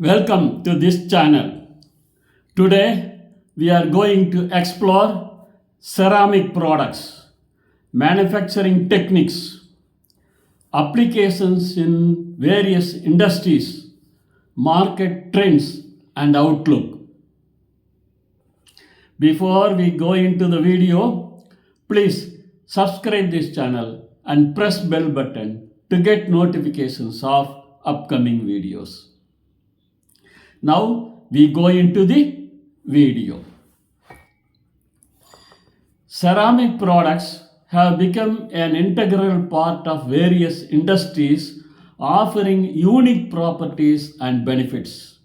Welcome to this channel. Today we are going to explore ceramic products, manufacturing techniques, applications in various industries, market trends and outlook. Before we go into the video, please subscribe this channel and press bell button to get notifications of upcoming videos. Now we go into the video. Ceramic products have become an integral part of various industries, offering unique properties and benefits.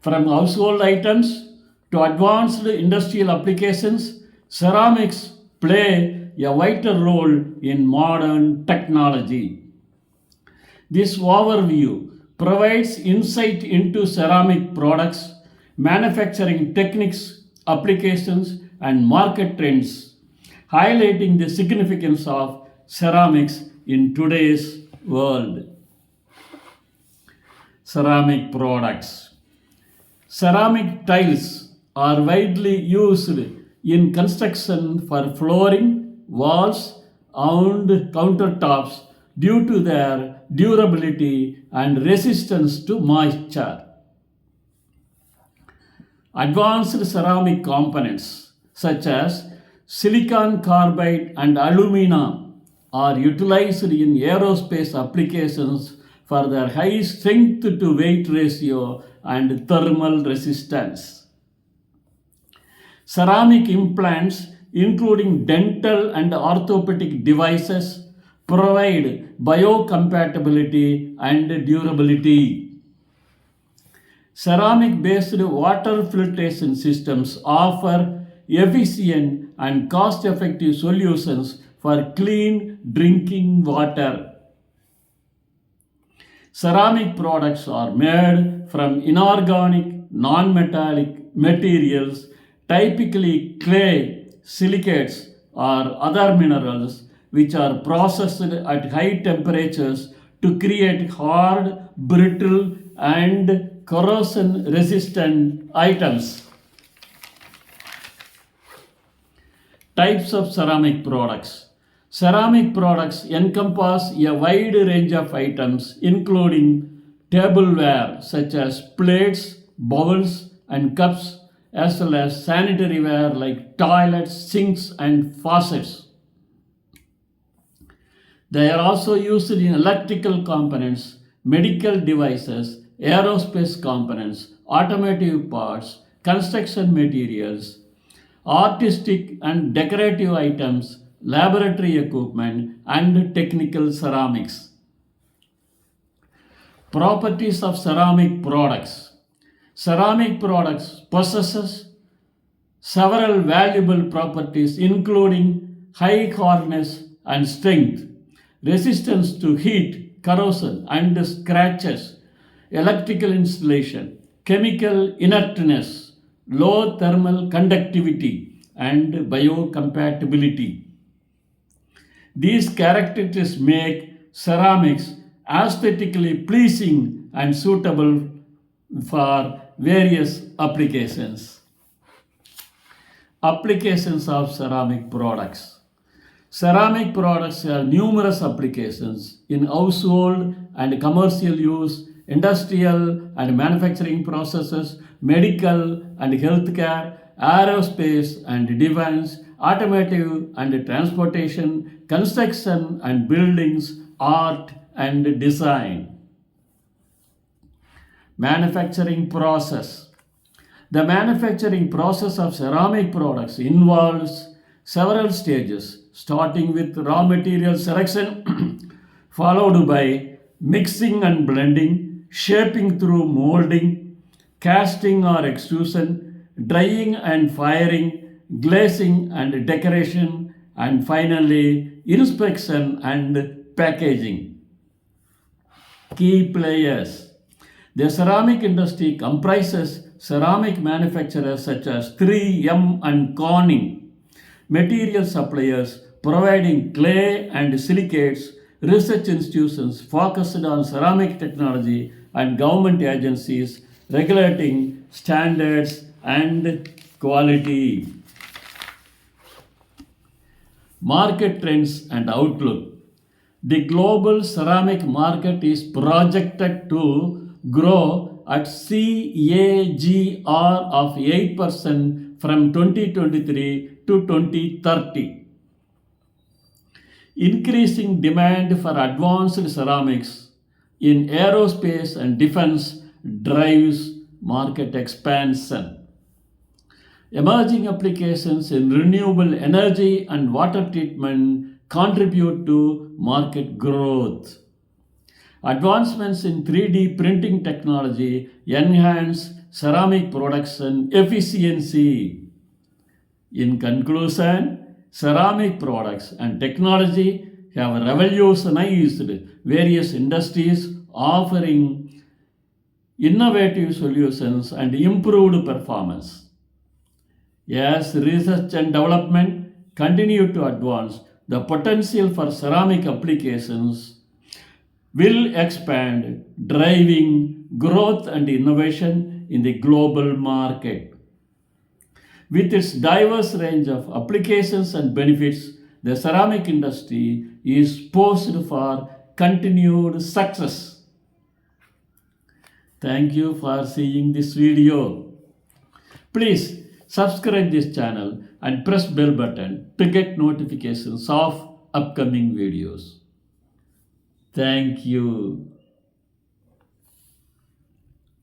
From household items to advanced industrial applications, ceramics play a vital role in modern technology. This overview provides insight into ceramic products, manufacturing techniques, applications, and market trends, highlighting the significance of ceramics in today's world. Ceramic products. Ceramic tiles are widely used in construction for flooring, walls, and countertops due to their durability and resistance to moisture. Advanced ceramic components such as silicon carbide and alumina are utilized in aerospace applications for their high strength to weight ratio and thermal resistance. Ceramic implants, including dental and orthopedic devices, provide biocompatibility and durability. Ceramic-based water filtration systems offer efficient and cost-effective solutions for clean drinking water. Ceramic products are made from inorganic, non-metallic materials, typically clay, silicates, or other minerals, which are processed at high temperatures to create hard, brittle, and corrosion resistant items. Types of ceramic products. Ceramic products encompass a wide range of items, including tableware such as plates, bowls, and cups, as well as sanitary ware like toilets, sinks, and faucets. They are also used in electrical components, medical devices, aerospace components, automotive parts, construction materials, artistic and decorative items, laboratory equipment, and technical ceramics. Properties of ceramic products. Ceramic products possesses several valuable properties including high hardness and strength, resistance to heat, corrosion, and scratches, electrical insulation, chemical inertness, low thermal conductivity, and biocompatibility. These characteristics make ceramics aesthetically pleasing and suitable for various applications. Applications of ceramic products. Ceramic products have numerous applications in household and commercial use, industrial and manufacturing processes, medical and healthcare, aerospace and defense, automotive and transportation, construction and buildings, art and design. Manufacturing process. The manufacturing process of ceramic products involves several stages, starting with raw material selection, followed by mixing and blending, shaping through molding, casting or extrusion, drying and firing, glazing and decoration, and finally inspection and packaging. Key players. The ceramic industry comprises ceramic manufacturers such as 3M and Corning, material suppliers providing clay and silicates, research institutions focused on ceramic technology, and government agencies regulating standards and quality. Market trends and outlook. The global ceramic market is projected to grow at CAGR of 8% from 2023 to 2030. Increasing demand for advanced ceramics in aerospace and defense drives market expansion. Emerging applications in renewable energy and water treatment contribute to market growth. Advancements in 3D printing technology enhance ceramic production efficiency. In conclusion, ceramic products and technology have revolutionized various industries, offering innovative solutions and improved performance. As research and development continue to advance, the potential for ceramic applications will expand, driving growth and innovation in the global market. With its diverse range of applications and benefits, the ceramic industry is poised for continued success. Thank you for seeing this video. Please subscribe this channel and press bell button to get notifications of upcoming videos. Thank you.